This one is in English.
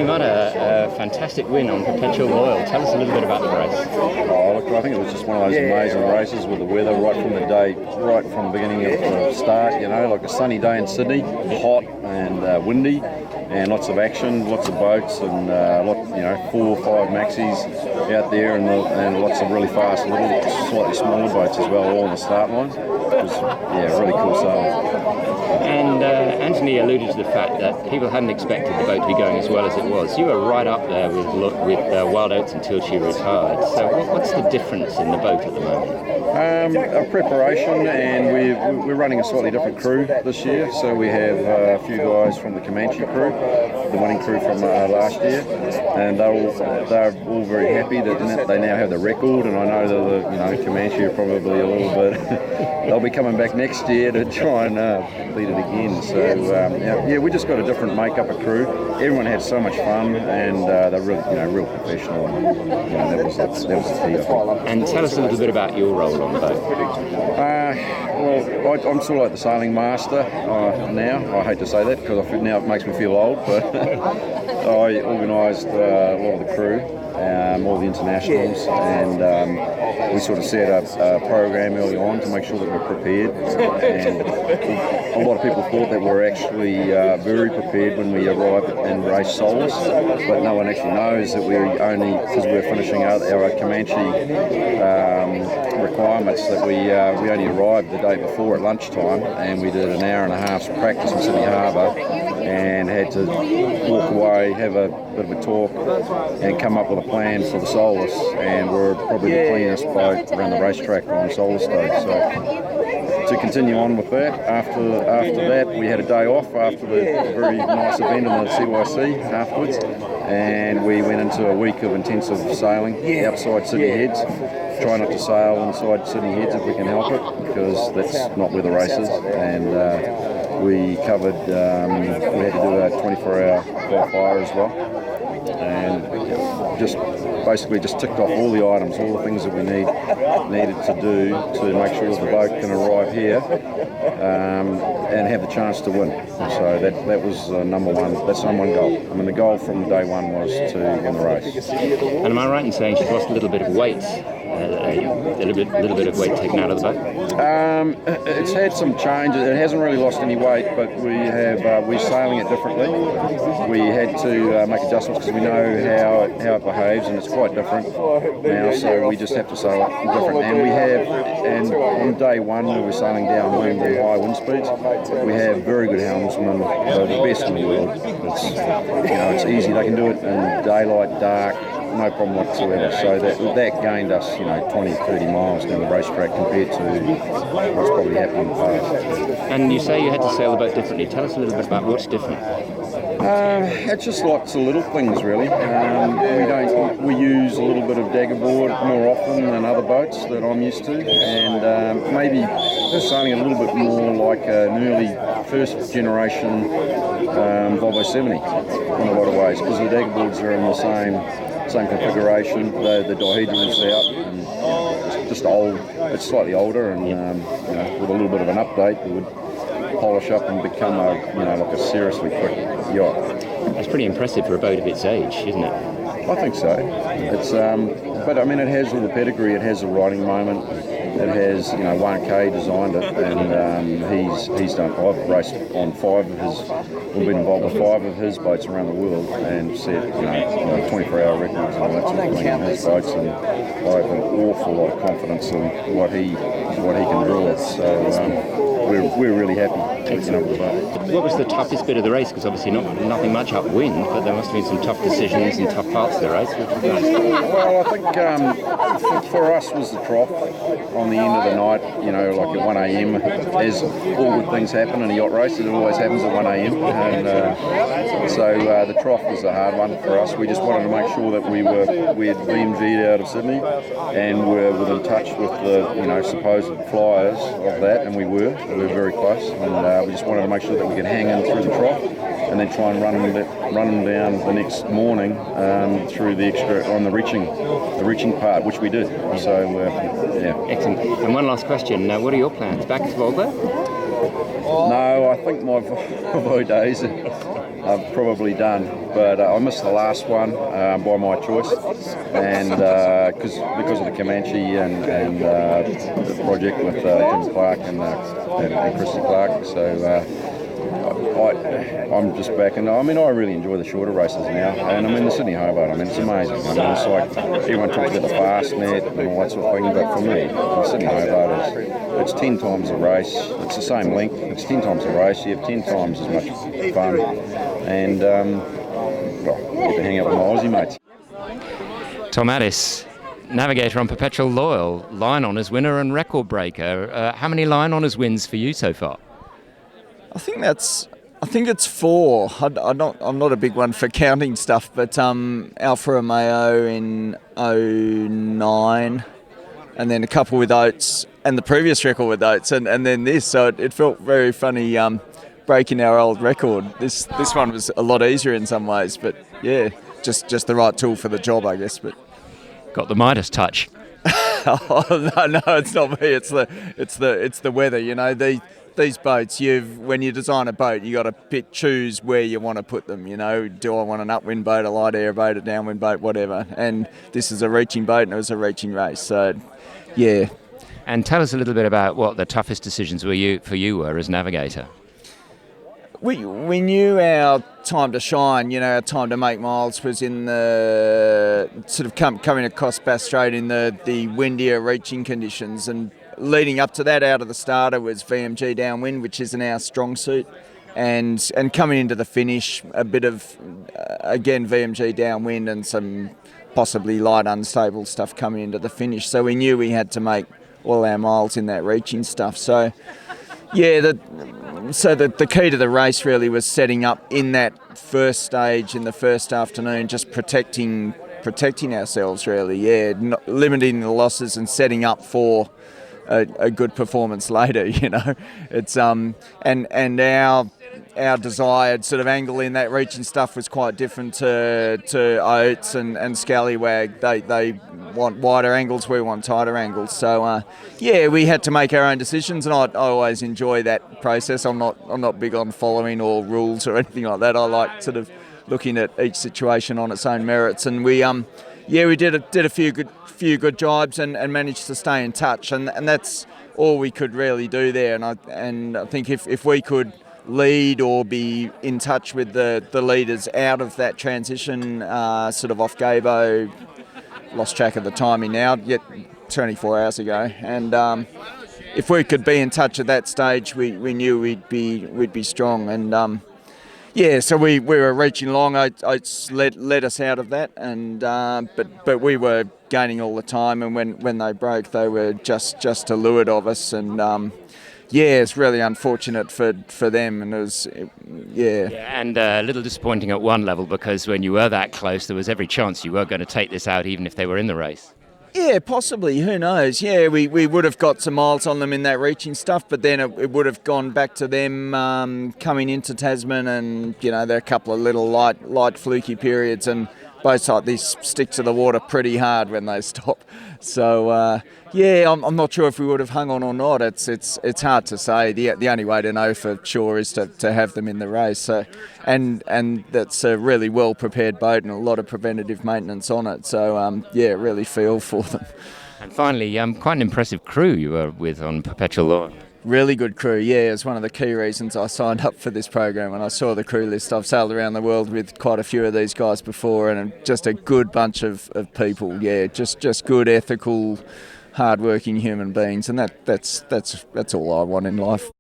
Mutter, a fantastic win on Perpetual Loyal. Tell us a little bit about the race. Oh, look, I think it was just one of those amazing races with the weather right from the day, right from the beginning of the start, like a sunny day in Sydney, hot and windy, and lots of action, lots of boats, and 4 or 5 maxis out there, and lots of really fast, little, slightly smaller boats as well, all on the start line. It was, really cool sailing. And Anthony alluded to the fact that people hadn't expected the boat to be going as well as it was. You were right up there with Wild Oats until she retired. So what's the difference in the boat at the moment? Our preparation, and we're running a slightly different crew this year. So we have a few guys from the Comanche crew, the winning crew from last year, and they're all very happy that they now have the record. And I know that the Comanche are probably a little bit. They'll be coming back next year to try and beat it again. So we just got a different makeup of crew. Everyone had so much fun, and they're really, real professional. That was the key, I think. And tell us a little bit about your role on the boat. I'm sort of like the sailing master now. I hate to say that because now it makes me feel old, but I organised a lot of the crew, all the internationals, and we sort of set a program early on to make sure that we're prepared. And a lot of people thought that we're actually very prepared when we arrived and raced solos, but no one actually knows that we only, because we're finishing out our Comanche requirements, that we only arrived the day before at lunchtime, and we did an hour and a half's practice in Sydney Harbour, and had to walk away, have a bit of a talk, and come up with a plan for the Solus. And we're probably the cleanest boat around the racetrack on Solus Day. So to continue on with that, after that we had a day off after the very nice event in the CYC afterwards, and we went into a week of intensive sailing outside Sydney Heads. Try not to sail inside Sydney Heads if we can help it, because that's not where the race is. And we covered, we had to do a 24-hour qualifier as well, and just basically just ticked off all the items, all the things that we needed to do to make sure the boat can arrive here and have the chance to win. So that was number one. That's the number one goal. I mean, the goal from day one was to win the race. And am I right in saying she's lost a little bit of weight? A little bit of weight taken out of the boat? It's had some changes. It hasn't really lost any weight, but we're sailing it differently. We had to make adjustments because we know how it behaves, and it's quite different now. So we just have to sail it different. And on day one, we were sailing downwind at high wind speeds. We have very good helmsmen, the best in the world. It's easy. They can do it in daylight, dark, no problem whatsoever. So that gained us, 20, 30 miles down the racetrack compared to what's probably happened in the past. And you say you had to sail the boat differently. Tell us a little bit about what's different. It's just lots of little things, really. We use a little bit of dagger board more often than other boats that I'm used to, and maybe sailing a little bit more like an early first generation Volvo 70 in a lot of ways, because the dagger boards are in the same configuration. The dihedral's out, and it's just old. It's slightly older, and with a little bit of an update, it would polish up and become like a seriously quick yacht. That's pretty impressive for a boat of its age, isn't it? I think so. It's but I mean, it has all the pedigree. It has a riding moment. It has, 1K designed it, and he's done. I've raced on 5 of his. We've been involved with 5 of his boats around the world, and set 24-hour records and all that sort of thing in his boats. And I have an awful lot of confidence in what he can draw. So we're really happy picking up the boat. What was the toughest bit of the race? Because obviously nothing much upwind, but there must have been some tough decisions and tough parts of the race. Well, I think for us was the trough on the end of the night, like at 1 a.m. As all good things happen in a yacht race, it always happens at 1 a.m. And so the trough was the hard one for us. We just wanted to make sure that we had VMG'd out of Sydney and were within touch with the supposed flyers of that, and we were very close, and we just wanted to make sure that we could hang in through the trough and then try and run them down the next morning through the extra on the reaching part, which we did. So excellent. And one last question: what are your plans? Back to Volvo? No, I think my Volvo days I've probably done, but I missed the last one by my choice, and because of the Comanche and the project with Jim Clark and Christy Clark. So I'm just back, and I mean I really enjoy the shorter races now, and I'm in the Sydney Hobart. I mean it's amazing. I mean it's like everyone talks about the fast net and all that sort of thing, but for me, the Sydney Hobart it's 10 times the race. It's the same length. It's 10 times the race. You have 10 times as much fun, and well, you get to hang out with my Aussie mates. Tom Addis, Navigator on Perpetual Loyal, Line Honours winner and record breaker. How many Line Honours wins for you so far? I think it's 4. I'm not a big one for counting stuff, but Alfa Romeo in 09, and then a couple with Oates, and the previous record with Oates, and then this. So it felt very funny breaking our old record. This one was a lot easier in some ways, but yeah, just the right tool for the job, I guess. But got the Midas touch. Oh, no, it's not me. It's the weather. You know, these boats. When you design a boat, you got to choose where you want to put them. You know, do I want an upwind boat, a light air boat, a downwind boat, whatever? And this is a reaching boat, and it was a reaching race. So, yeah. And tell us a little bit about what the toughest decisions for you were as navigator. We knew our time to shine, you know, our time to make miles was in the sort of coming across Bass Strait in the windier reaching conditions, and leading up to that out of the starter was VMG downwind, which isn't our strong suit, and coming into the finish a bit of again VMG downwind and some possibly light unstable stuff coming into the finish. So we knew we had to make all our miles in that reaching stuff. So yeah, the key to the race really was setting up in that first stage in the first afternoon, just protecting ourselves really. Yeah, not limiting the losses and setting up for a good performance later. You know, it's and our desired sort of angle in that reaching stuff was quite different to Oates and Scallywag. They want wider angles, we want tighter angles. So yeah, we had to make our own decisions, and I always enjoy that process. I'm not big on following or rules or anything like that. I like sort of looking at each situation on its own merits, and we did a few good jibes and managed to stay in touch, and that's all we could really do there. And I think if we could lead or be in touch with the leaders out of that transition, sort of off Gabo, lost track of the timing now, yet 24 hours ago, and if we could be in touch at that stage, we knew we'd be strong, and yeah, so we were reaching long. Oates led us out of that, and but we were gaining all the time, and when they broke, they were just a leeward of us, and yeah, it's really unfortunate for them, and it was, yeah. And a little disappointing at one level, because when you were that close, there was every chance you were going to take this out, even if they were in the race. Yeah, possibly. Who knows? Yeah, we would have got some miles on them in that reaching stuff, but then it would have gone back to them coming into Tasman, and you know, there are a couple of little light fluky periods, and boats like this stick to the water pretty hard when they stop. So yeah, I'm not sure if we would have hung on or not. It's hard to say. The only way to know for sure is to have them in the race. So, and that's a really well prepared boat and a lot of preventative maintenance on it. So yeah, really feel for them. And finally, quite an impressive crew you were with on Perpetual Loyal. Really good crew, yeah. It's one of the key reasons I signed up for this program. When I saw the crew list, I've sailed around the world with quite a few of these guys before, and just a good bunch of people, yeah. Just good, ethical, hard-working human beings, and that's all I want in life.